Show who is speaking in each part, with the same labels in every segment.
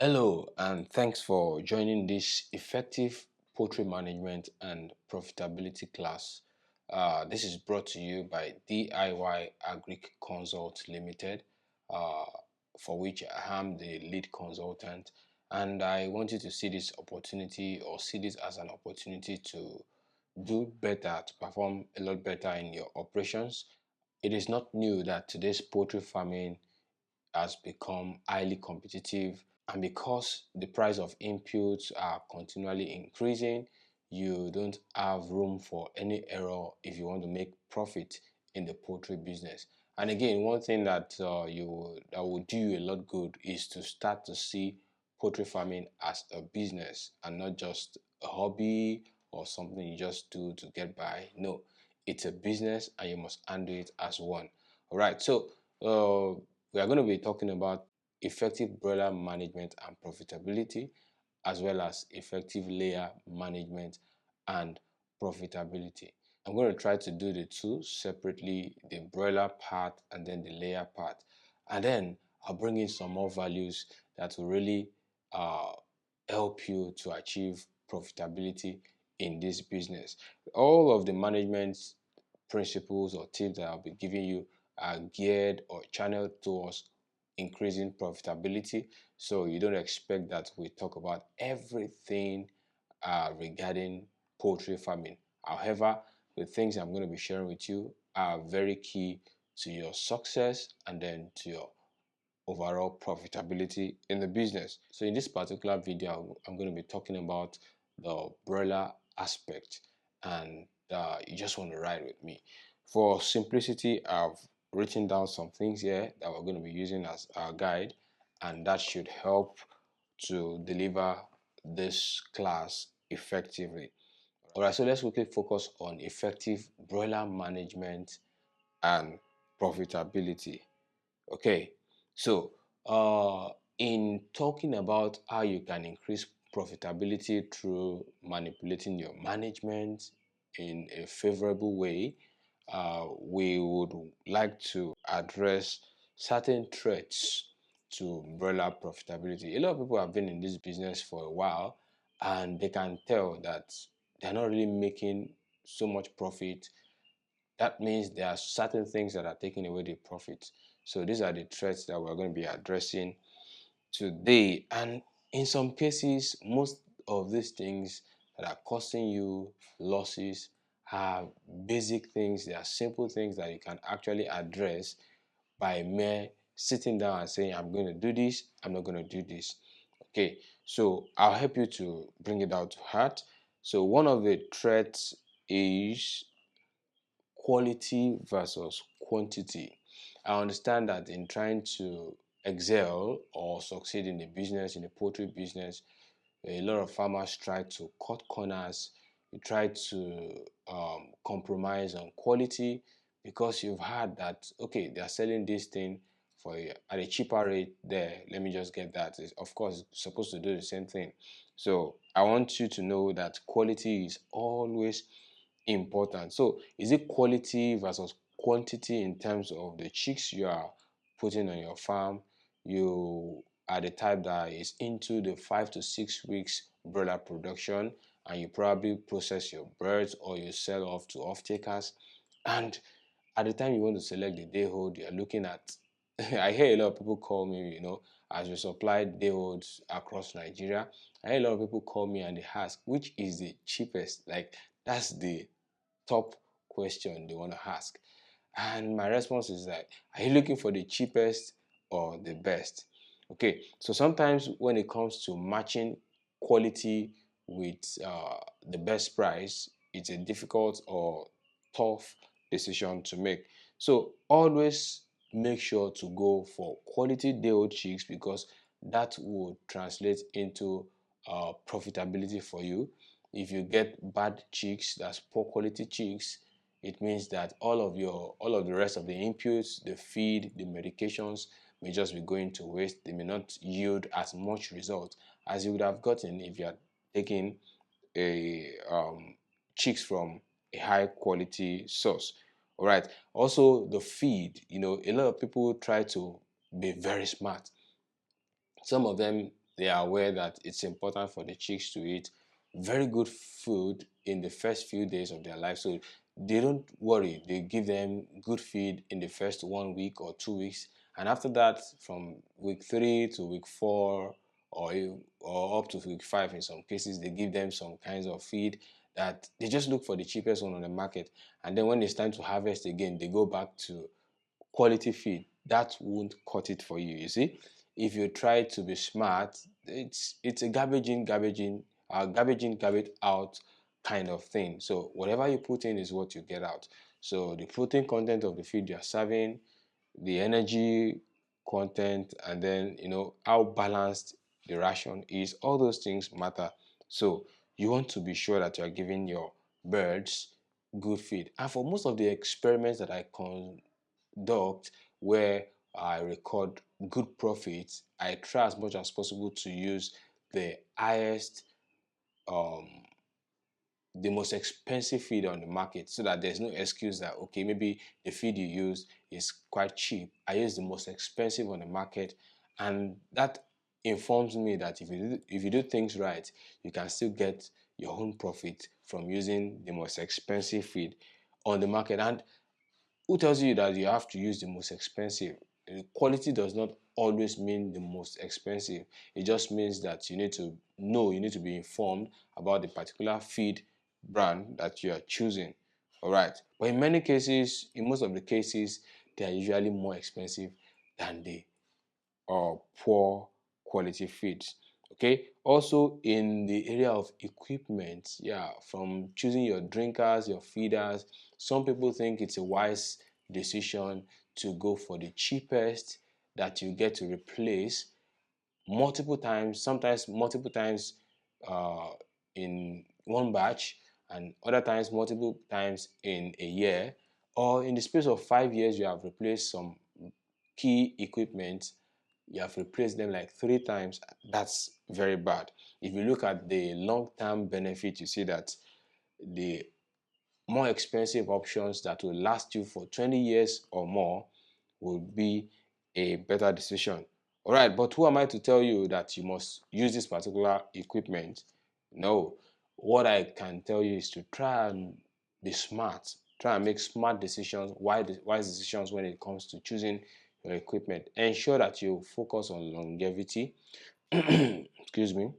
Speaker 1: Hello, and thanks for joining this effective poultry management and profitability class. This is brought to you by DIY Agric Consult Limited, uh, for which I am the lead consultant. And I want you to see this opportunity or see this as an opportunity to do better, to perform a lot better in your operations. It is not new that today's poultry farming has become highly competitive, and because the price of inputs are continually increasing, you don't have room for any error if you want to make profit in the poultry business. And again, one thing that that will do you a lot good is to start to see poultry farming as a business and not just a hobby or something you just do to get by. No, it's a business and you must handle it as one. All right, so we are going to be talking about effective broiler management and profitability, as well as effective layer management and profitability. I'm going to try to do the two separately, the broiler part and then the layer part. And then I'll bring in some more values that will really uh, help you to achieve profitability in this business. All of the management principles or tips that I'll be giving you are geared or channeled towards increasing profitability. So you don't expect that we talk about everything regarding poultry farming. However, the things I'm going to be sharing with you are very key to your success and then to your overall profitability in the business. So in this particular video, I'm going to be talking about the broiler aspect, and you just want to ride with me. For simplicity, I've written down some things here that we're going to be using as our guide, and that should help to deliver this class effectively. All right, so let's quickly focus on effective broiler management and profitability. Okay, so in talking about how you can increase profitability through manipulating your management in a favorable way, we would like to address certain threats to broiler profitability. A lot of people have been in this business for a while and they can tell that they're not really making so much profit. That means there are certain things that are taking away the profit. So these are the threats that we're going to be addressing today. And in some cases, most of these things that are costing you losses are basic things. They are simple things that you can actually address by mere sitting down and saying, I'm going to do this, I'm not going to do this. Okay, so I'll help you to bring it out to heart. So one of the threats is quality versus quantity. I understand that in trying to excel or succeed in the business, in the poultry business, a lot of farmers try to cut corners. You try to compromise on quality because you've heard that, okay, they are selling this thing for at a cheaper rate there. Let me just get that. It's, of course, supposed to do the same thing. So I want you to know that quality is always important. So is it quality versus quantity in terms of the chicks you are putting on your farm? You are the type that is into the 5 to 6 weeks broiler production, and you probably process your birds or you sell off to off takers, and at the time you want to select the day hold, you're looking at I hear a lot of people call me, as we supply day holds across Nigeria. I hear a lot of people call me and they ask which is the cheapest. Like, that's the top question they want to ask. And my response is that, are you looking for the cheapest or the best? Okay, so sometimes when it comes to matching quality with the best price, it's a difficult or tough decision to make. So always make sure to go for quality day old chicks, because that will translate into profitability for you. If you get bad chicks, that's poor quality chicks, it means that all of the rest of the inputs, the feed, the medications may just be going to waste. They may not yield as much result as you would have gotten if you had taken a chicks from a high quality source. All right. Also, the feed. A lot of people try to be very smart. Some of them they are aware that it's important for the chicks to eat very good food in the first few days of their life. So they don't worry. They give them good feed in the first 1 week or 2 weeks, and after that, from week 3 to week 4, or up to week 5, in some cases, they give them some kinds of feed that they just look for the cheapest one on the market. And then when it's time to harvest again, they go back to quality feed. That won't cut it for you. You see, if you try to be smart, it's a garbage in, garbage out kind of thing. So whatever you put in is what you get out. So the protein content of the feed you're serving, the energy content, and then how balanced the ration is, all those things matter. So you want to be sure that you are giving your birds good feed. And for most of the experiments that I conduct where I record good profits, I try as much as possible to use the highest um the most expensive feed on the market, so that there's no excuse that, okay, maybe the feed you use is quite cheap. I use the most expensive on the market, and that informs me that if you do things right, you can still get your own profit from using the most expensive feed on the market. And who tells you that you have to use the most expensive? Quality does not always mean the most expensive. It just means that you need to know, you need to be informed about the particular feed brand that you are choosing. All right. But in most of the cases, they are usually more expensive than the poor quality feeds. Okay. Also, in the area of equipment, yeah, from choosing your drinkers, your feeders, some people think it's a wise decision to go for the cheapest that you get to replace multiple times, sometimes multiple times uh, in one batch, and other times multiple times in a year, or in the space of 5 years, you have replaced some key equipment. You have replaced them like 3 times. That's very bad. If you look at the long-term benefit, you see that the more expensive options that will last you for 20 years or more would be a better decision. All right, but who am I to tell you that you must use this particular equipment? No. What I can tell you is to try and be smart. Try and make smart decisions, wise decisions when it comes to choosing your equipment. Ensure that you focus on longevity. Excuse me.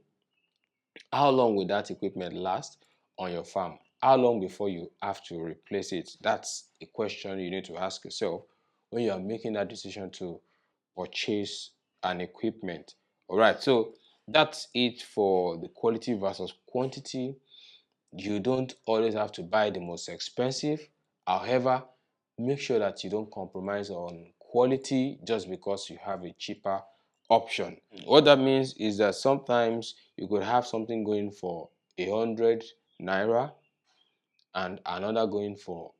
Speaker 1: How long will that equipment last on your farm? How long before you have to replace it? That's a question you need to ask yourself when you are making that decision to purchase an equipment. All right, so that's it for the quality versus quantity. You don't always have to buy the most expensive. However, make sure that you don't compromise on quality just because you have a cheaper option. What that means is that sometimes you could have something going for 100 naira and another going for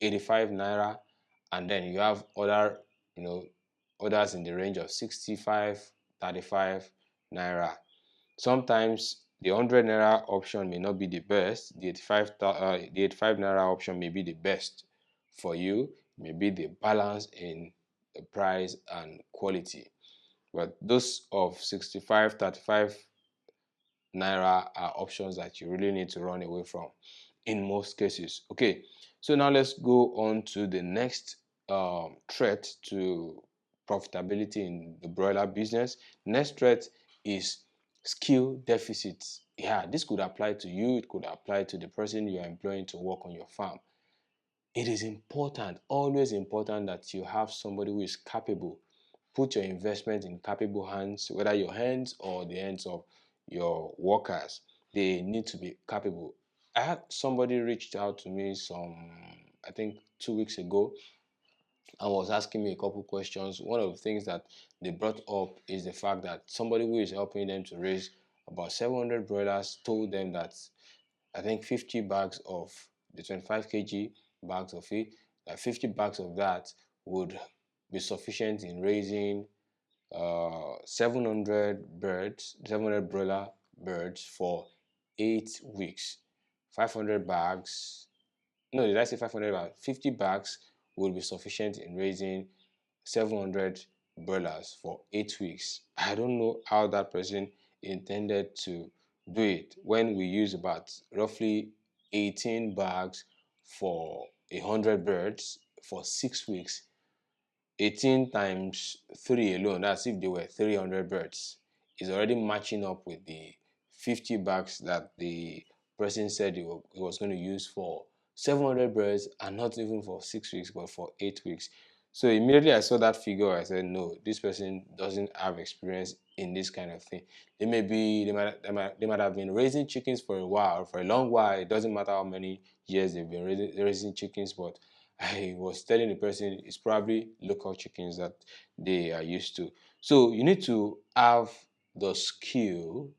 Speaker 1: 85 naira, and then you have you know others in the range of 65, 35 naira. Sometimes the 100 naira option may not be the best. The 85 naira option may be the best for you. Maybe the balance in the price and quality. But those of 65, 35 naira are options that you really need to run away from in most cases. Okay, so now let's go on to the next threat to profitability in the broiler business. Next threat is skill deficits. Yeah, this could apply to you, it could apply to the person you're employing to work on your farm. It is important, always important, that you have somebody who is capable. Put your investment in capable hands, whether your hands or the hands of your workers. They need to be capable. I had somebody reached out to me I think 2 weeks ago, and was asking me a couple questions. One of the things that they brought up is the fact that somebody who is helping them to raise about 700 broilers told them that I think 50 bags of the 25 kg bags of it, 50 bags of that would be sufficient in raising 700 broiler birds for 8 weeks. 500 bags, no, did I say 500 bags? 50 bags would be sufficient in raising 700 broilers for 8 weeks. I don't know how that person intended to do it when we use about roughly 18 bags for 100 birds for 6 weeks. 18 times 3 alone, that's if they were 300 birds, is already matching up with the 50 bags that the person said he was going to use for 700 birds, and not even for 6 weeks but for 8 weeks. So immediately I saw that figure, I said, no, this person doesn't have experience in this kind of thing. They might have been raising chickens for a while, for a long while. It doesn't matter how many years they've been raising chickens, but I was telling the person it's probably local chickens that they are used to. So you need to have the skill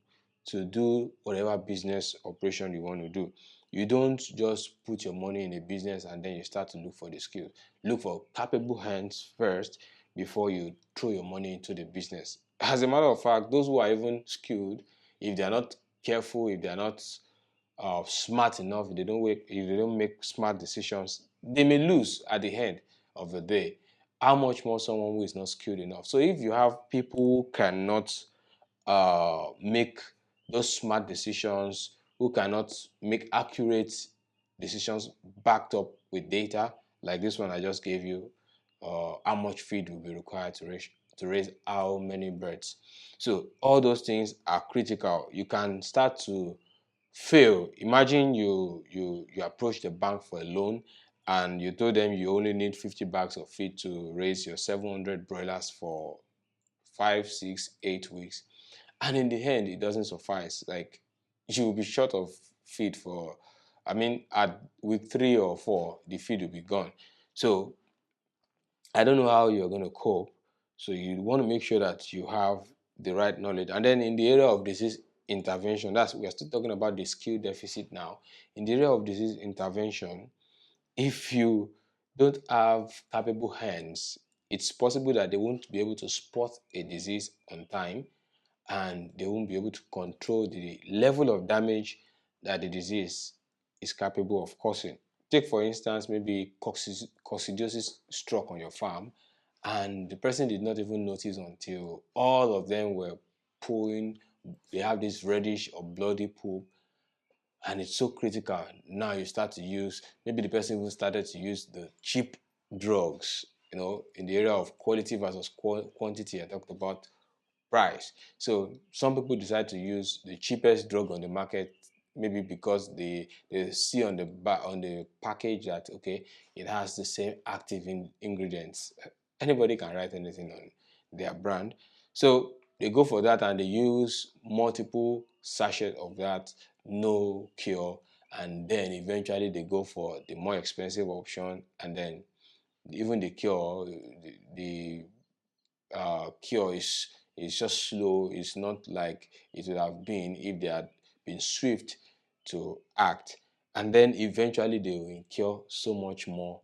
Speaker 1: to do whatever business operation you want to do. You don't just put your money in a business and then you start to look for the skill. Look for capable hands first before you throw your money into the business. As a matter of fact, those who are even skilled, if they are not careful, if they are not smart enough, if they don't make smart decisions, they may lose at the end of the day. How much more someone who is not skilled enough? So if you have people who cannot make those smart decisions, who cannot make accurate decisions backed up with data, like this one I just gave you, how much feed will be required to raise how many birds. So all those things are critical. You can start to fail. Imagine you approach the bank for a loan and you told them you only need 50 bags of feed to raise your 700 broilers for 5, 6, 8 weeks, and in the end it doesn't suffice. Like, you will be short of feed for, I mean, at week 3 or 4 the feed will be gone. So I don't know how you're going to cope. So you want to make sure that you have the right knowledge. And then in the area of disease intervention, we are still talking about the skill deficit now. In the area of disease intervention, if you don't have capable hands, it's possible that they won't be able to spot a disease on time, and they won't be able to control the level of damage that the disease is capable of causing. Take, for instance, maybe coccidiosis struck on your farm, and the person did not even notice until all of them were pooing. They have this reddish or bloody poop, and it's so critical. Now you start to use, maybe the person even started to use the cheap drugs, in the area of quality versus quantity. I talked about price. So some people decide to use the cheapest drug on the market, maybe because they see on the package that, okay, it has the same active ingredients. Anybody can write anything on their brand. So they go for that and they use multiple sachets of that, no cure, and then eventually they go for the more expensive option, and then even the cure, the cure is just slow. It's not like it would have been if they had been swift to act. And then eventually they will incur so much more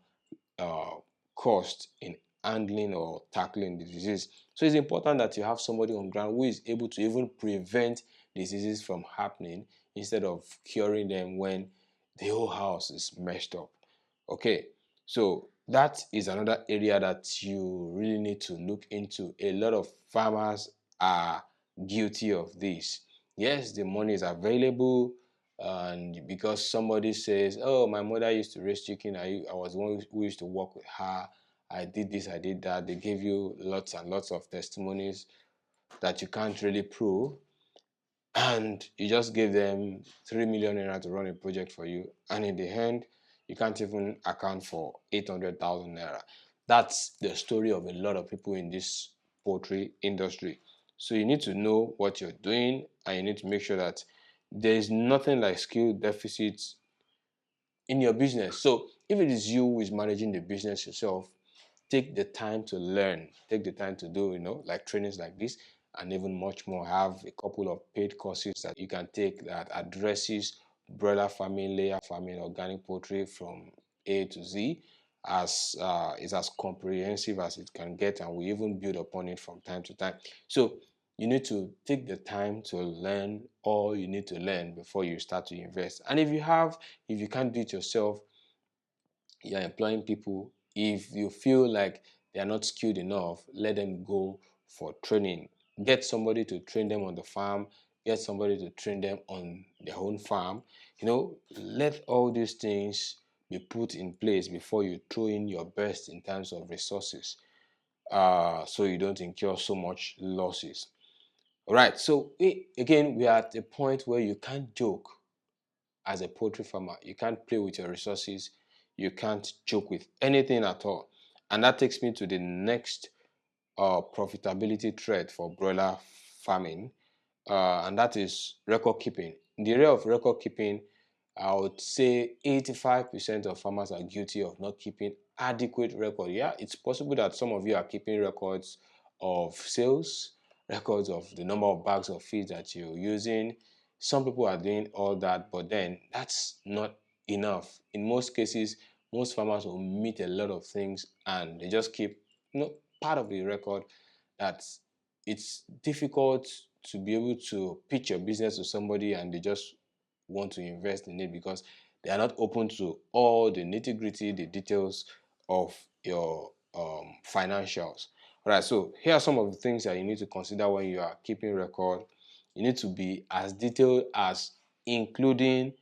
Speaker 1: uh, cost in handling or tackling the disease. So it's important that you have somebody on ground who is able to even prevent diseases from happening instead of curing them when the whole house is messed up. Okay, so that is another area that you really need to look into. A lot of farmers are guilty of this. Yes, the money is available, and because somebody says, oh, my mother used to raise chicken, I was the one who used to work with her, I did this, I did that. They give you lots and lots of testimonies that you can't really prove, and you just give them 3 million naira to run a project for you, and in the end you can't even account for 800,000 naira. That's the story of a lot of people in this poultry industry. So you need to know what you're doing, and you need to make sure that there is nothing like skill deficits in your business. So if it is you who is managing the business yourself, take the time to learn, take the time to do, like trainings like this, and even much more. Have a couple of paid courses that you can take that addresses broiler farming, layer farming, organic poultry from A to Z, as is as comprehensive as it can get, and we even build upon it from time to time. So you need to take the time to learn all you need to learn before you start to invest. And if you can't do it yourself, you're employing people. If you feel like they are not skilled enough, let them go for training. Get somebody to train them on the farm, get somebody to train them on their own farm. Let all these things be put in place before you throw in your best in terms of resources, so you don't incur so much losses. All right, so again, we are at a point where you can't joke as a poultry farmer. You can't play with your resources. You can't joke with anything at all. And that takes me to the next profitability thread for broiler farming, and that is record keeping. In the area of record keeping, I would say 85% of farmers are guilty of not keeping adequate record. Yeah, it's possible that some of you are keeping records of sales, records of the number of bags of feed that you're using. Some people are doing all that, but then that's not enough. In most cases, most farmers will omit a lot of things and they just keep part of the record. That it's difficult to be able to pitch your business to somebody and they just want to invest in it because they are not open to all the nitty-gritty, the details of your financials. All right, so here are some of the things that you need to consider when you are keeping record. You need to be as detailed as including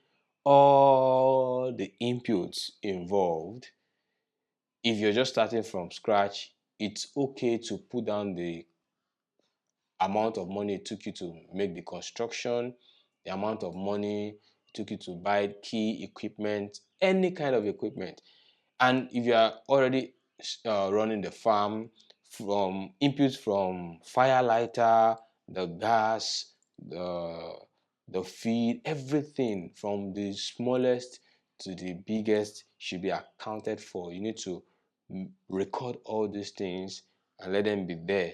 Speaker 1: all the inputs involved. If you're just starting from scratch, it's okay to put down the amount of money it took you to make the construction, the amount of money it took you to buy key equipment, any kind of equipment. And if you are already running the farm, from inputs from fire lighter, the gas, the feed, everything from the smallest to the biggest should be accounted for. You need to record all these things and let them be there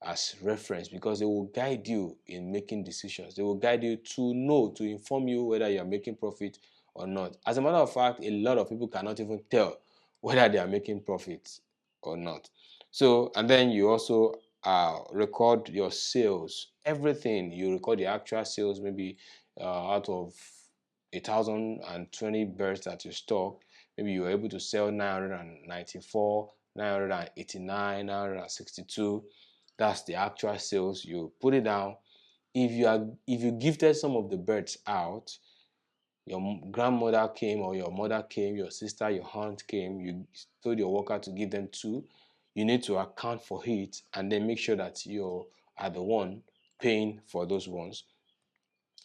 Speaker 1: as reference because they will guide you in making decisions. They will guide you to know, to inform you whether you are making profit or not. As a matter of fact, a lot of people cannot even tell whether they are making profits or not. So, and then you also record your sales, everything. You record the actual sales, maybe out of 1,020 birds that you stock, maybe you were able to sell 994, 989, 962. That's the actual sales. You put it down. If you gifted some of the birds out, your grandmother came or your mother came, your sister, your aunt came, you told your worker to give them two, you need to account for it and then make sure that you are the one paying for those ones.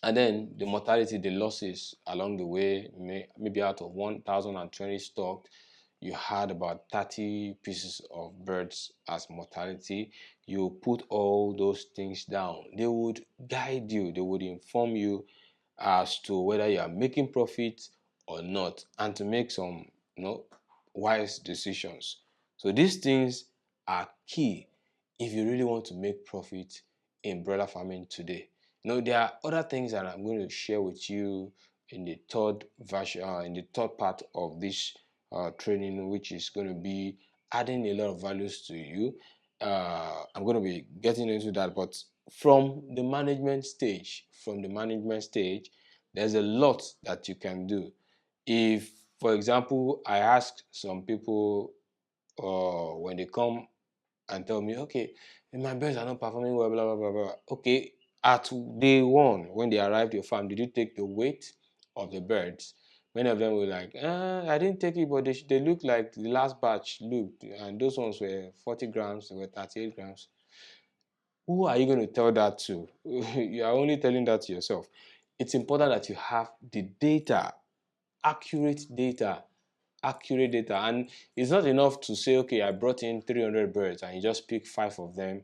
Speaker 1: And then the mortality, the losses along the way, maybe out of 1,020 stocked, you had about 30 pieces of birds as mortality. You put all those things down. They would guide you, they would inform you as to whether you are making profit or not, and to make some wise decisions. So these things are key if you really want to make profit in broiler farming today. There are other things that I'm going to share with you in the third version, in the third part of this training, which is going to be adding a lot of values to you. I'm going to be getting into that, but from the management stage, there's a lot that you can do. If, for example, I ask some people when they come and tell me, okay, my birds are not performing well, blah, blah, blah, blah. Okay, at day one, when they arrived at your farm, did you take the weight of the birds? Many of them were like, I didn't take it, but they look like the last batch looked, and those ones were 40 grams, they were 38 grams. Who are you going to tell that to? You are only telling that to yourself. It's important that you have the data, accurate data, and it's not enough to say, okay, I brought in 300 birds and you just pick 5 of them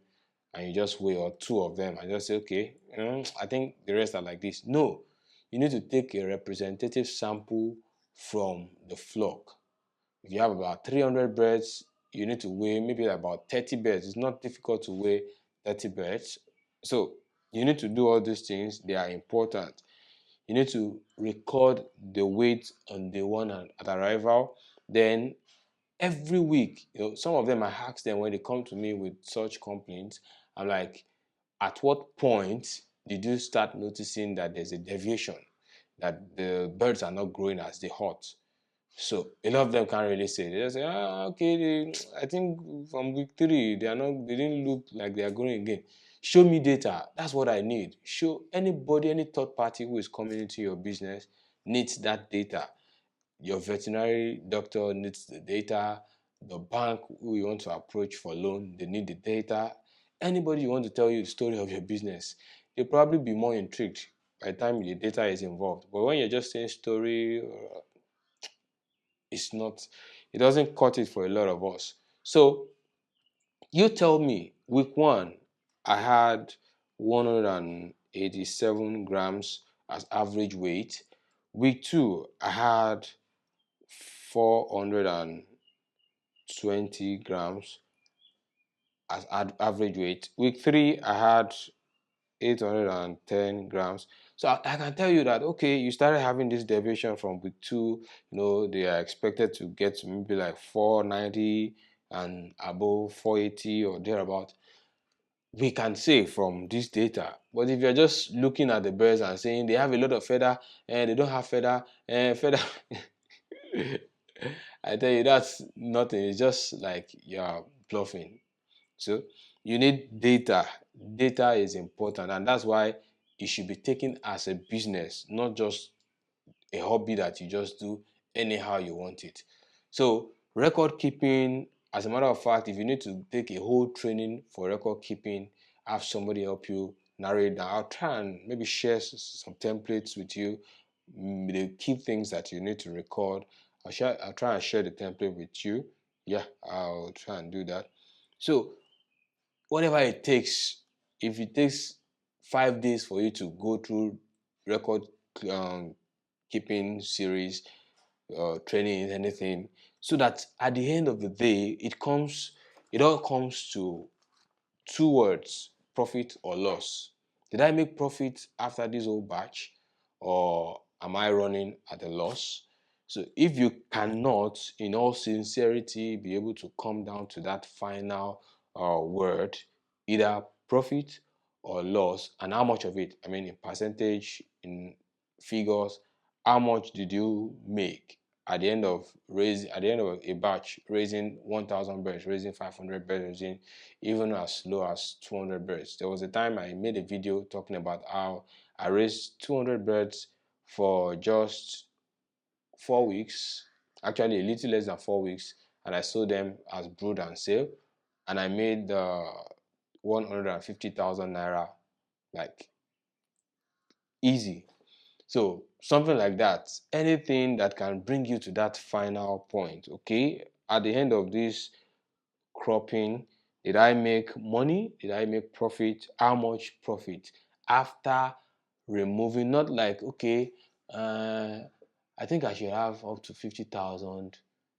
Speaker 1: and you just weigh, or 2 of them and just say, okay, I think the rest are like this. No, you need to take a representative sample from the flock. If you have about 300 birds, you need to weigh maybe about 30 birds. It's not difficult to weigh 30 birds. So you need to do all these things. They are important. You need to record the weight on day one at arrival. Then every week, some of them, I ask them when they come to me with such complaints, I'm like, at what point did you start noticing that there's a deviation, that the birds are not growing as they ought? So a lot of them can't really say. They just say, okay, I think from week 3 they didn't look like they are growing again. Show me data. That's what I need. Show anybody, any third party who is coming into your business needs that data. Your veterinary doctor needs the data. The bank who you want to approach for loan, they need the data. Anybody you want to tell you the story of your business, they'll probably be more intrigued by the time the data is involved. But when you're just saying story, it's not, it doesn't cut it for a lot of us. So you tell me, week 1, I had 187 grams as average weight. Week 2, I had 420 grams as average weight. Week 3, I had 810 grams. So I can tell you that, okay, you started having this deviation from week 2, they are expected to get to maybe like 490 and above 480 or thereabout. We can say from this data. But if you're just looking at the birds and saying they have a lot of feather and they don't have feather and feather, I tell you that's nothing. It's just like you're bluffing. So you need data. Data is important, and that's why it should be taken as a business, not just a hobby that you just do anyhow you want it. So record keeping, as a matter of fact, if you need to take a whole training for record keeping, have somebody help you narrow it down. I'll try and maybe share some templates with you, the key things that you need to record. I'll try and share the template with you. Yeah, I'll try and do that. So whatever it takes, if it takes 5 days for you to go through record um, keeping series, training, anything, so that at the end of the day, it all comes to two words: profit or loss. Did I make profit after this whole batch, or am I running at a loss? So if you cannot, in all sincerity, be able to come down to that final word, either profit or loss, and how much of it, I mean, in percentage, in figures, how much did you make at the end of a batch, raising 1,000 birds, raising 500 birds, raising even as low as 200 birds. There was a time I made a video talking about how I raised 200 birds for just 4 weeks, actually a little less than 4 weeks, and I sold them as brood and sale, and I made 150,000 naira, like, easy. So something like that, anything that can bring you to that final point. Okay, at the end of this cropping, did I make money? Did I make profit? How much profit? After removing, not like, okay, I think I should have up to 50,000.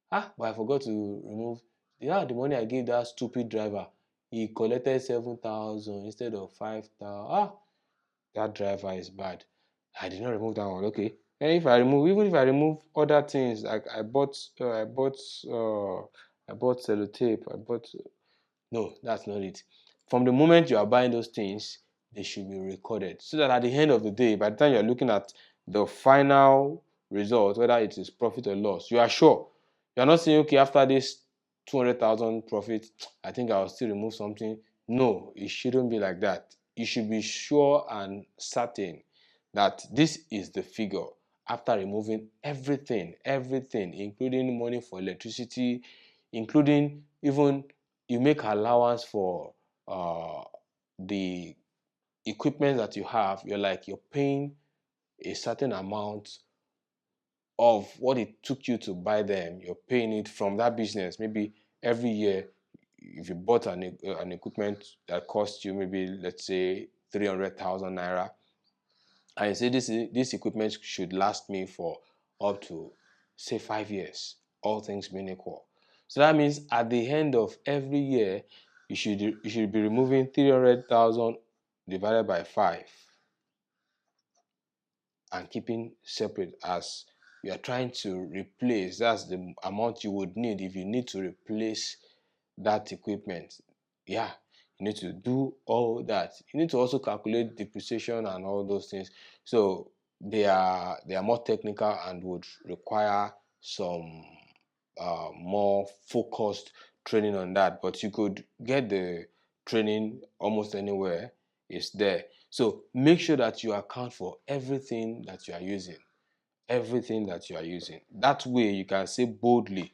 Speaker 1: But I forgot to remove. Yeah, the money I gave that stupid driver. He collected 7,000 instead of 5,000. That driver is bad. I did not remove that one. Okay. And if I remove, even if I remove other things, like I bought sellotape, I bought, no, that's not it. From the moment you are buying those things, they should be recorded so that at the end of the day, by the time you're looking at the final result, whether it is profit or loss, you are sure. You're not saying, okay, after this 200,000 profit, I think I'll still remove something. No, it shouldn't be like that. You should be sure and certain that this is the figure after removing everything, including money for electricity, including even you make allowance for the equipment that you have. You're paying a certain amount of what it took you to buy them. You're paying it from that business. Maybe every year, if you bought an equipment that cost you, maybe, let's say, 300,000 naira, and you say this equipment should last me for up to, say, 5 years, all things being equal. So that means at the end of every year, you should be removing 300,000 divided by 5 and keeping separate, as you are trying to replace. That's the amount you would need if you need to replace that equipment. Yeah, you need to do all that. You need to also calculate depreciation and all those things. So they are more technical and would require some more focused training on that, but you could get the training almost anywhere. It's there. So make sure that you account for everything that you are using. Everything that you are using. That way you can say boldly.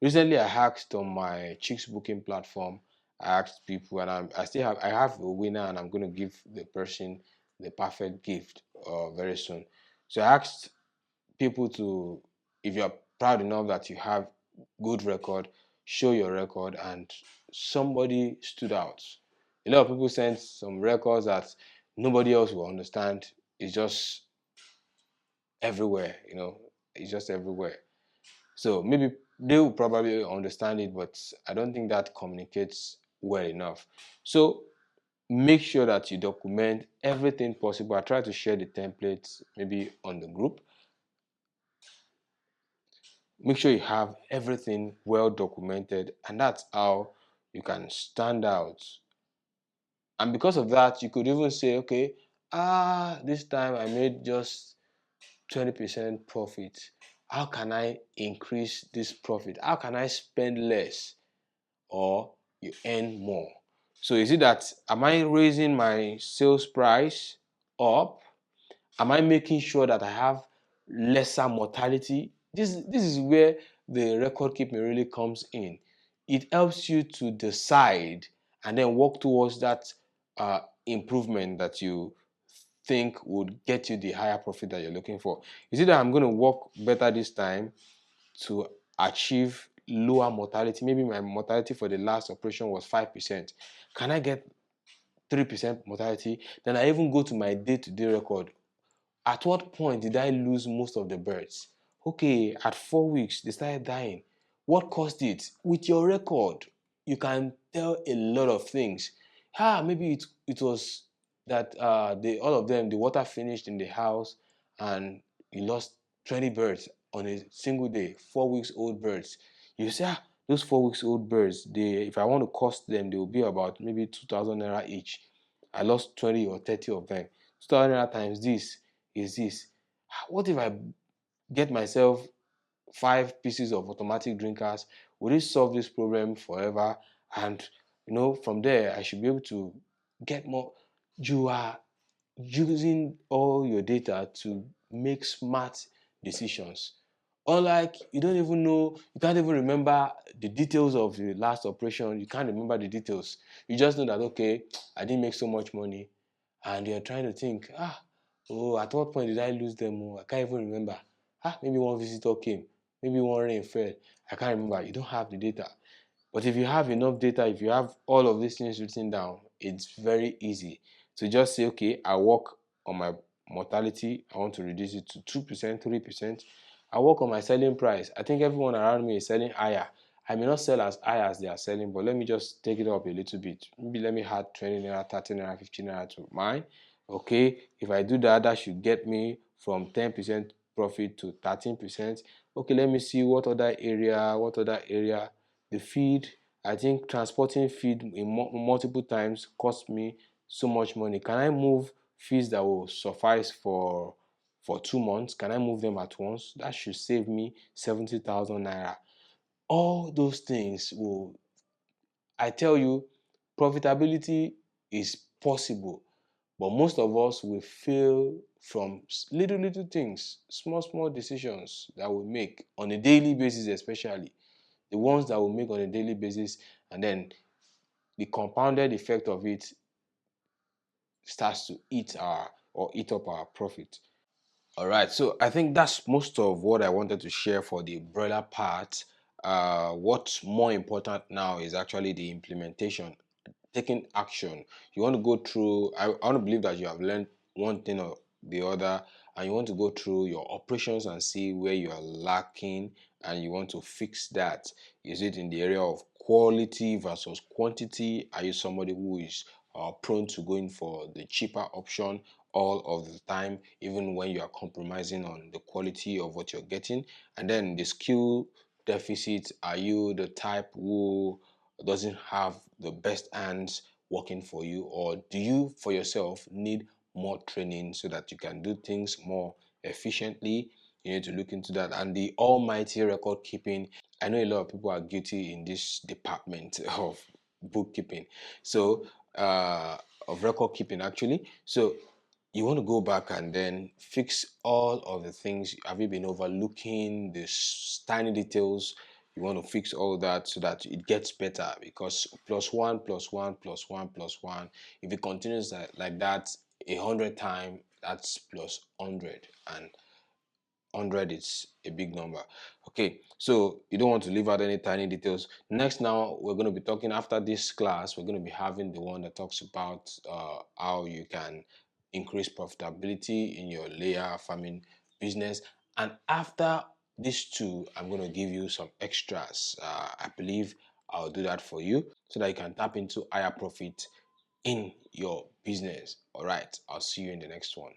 Speaker 1: Recently I asked on my chicks booking platform, I asked people, and I have a winner, and I'm going to give the person the perfect gift very soon. So I asked people to, if you're proud enough that you have good record, show your record, and somebody stood out. A lot of people sent some records that nobody else will understand. It's just everywhere, it's just everywhere. So maybe they will probably understand it, but I don't think that communicates well enough. So make sure that you document everything possible. I try to share the templates maybe on the group. Make sure you have everything well documented, and that's how you can stand out. And because of that, you could even say, okay, this time I made just 20% profit. How can I increase this profit? How can I spend less or you earn more? So is it that, am I raising my sales price up? Am I making sure that I have lesser mortality? This is where the record keeping really comes in. It helps you to decide and then work towards that improvement that you think would get you the higher profit that you're looking for. Is it that I'm going to work better this time to achieve lower mortality? Maybe my mortality for the last operation was 5%. Can I get 3% mortality? Then I even go to my day-to-day record. At what point did I lose most of the birds? Okay, at 4 weeks, they started dying. What caused it? With your record, you can tell a lot of things. Maybe it was that all of them, the water finished in the house, and you lost 20 birds on a single day, 4 weeks old birds. You say, those 4 weeks old birds, if I want to cost them, they will be about maybe 2,000 naira each. I lost 20 or 30 of them. 2,000 naira times this is this. What if I get myself 5 pieces of automatic drinkers? Will it solve this problem forever? And from there I should be able to get more. You are using all your data to make smart decisions. Unlike, you don't even know, you can't even remember the details of the last operation. You can't remember the details. You just know that, okay, I didn't make so much money, and you're trying to think, at what point did I lose them? I can't even remember. Maybe one visitor came, maybe one rain fell. I can't remember. You don't have the data. But if you have enough data, if you have all of these things written down, it's very easy to just say, okay, I work on my mortality. I want to reduce it to 2%, 3%. I work on my selling price. I think everyone around me is selling higher. I may not sell as high as they are selling, but let me just take it up a little bit. Maybe let me add 20 naira, 30 naira, 15 naira to mine. Okay, if I do that, that should get me from 10% profit to 13%. Okay, let me see what other area. The feed, I think transporting feed in multiple times cost me so much money. Can I move feeds that will suffice for 2 months? Can I move them at once? That should save me 70,000 naira. All those things will, I tell you, profitability is possible, but most of us will fail from little things, small decisions that we make on a daily basis, especially the ones that we make on a daily basis, and then the compounded effect of it starts to eat up our profit. All right, so I think that's most of what I wanted to share for the broiler part. What's more important now is actually the implementation, taking action. You want to go through, I want to believe that you have learned one thing or the other, and you want to go through your operations and see where you are lacking, and you want to fix that. Is it in the area of quality versus quantity? Are you somebody who is prone to going for the cheaper option all of the time, even when you are compromising on the quality of what you're getting? And then the skill deficit, are you the type who doesn't have the best hands working for you, or do you for yourself need more training so that you can do things more efficiently? You need to look into that. And the almighty record keeping, I know a lot of people are guilty in this department of bookkeeping. So, of record keeping actually. So, you want to go back and then fix all of the things. Have you been overlooking the tiny details? You want to fix all that so that it gets better, because plus one plus one plus one plus one, if it continues like that 100 times, that's plus 100, and 100 is a big number. Okay, so you don't want to leave out any tiny details. Next, now we're going to be talking, after this class we're going to be having the one that talks about how you can increase profitability in your layer farming business. And after these two, I'm going to give you some extras. I believe I'll do that for you so that you can tap into higher profit in your business. All right, I'll see you in the next one.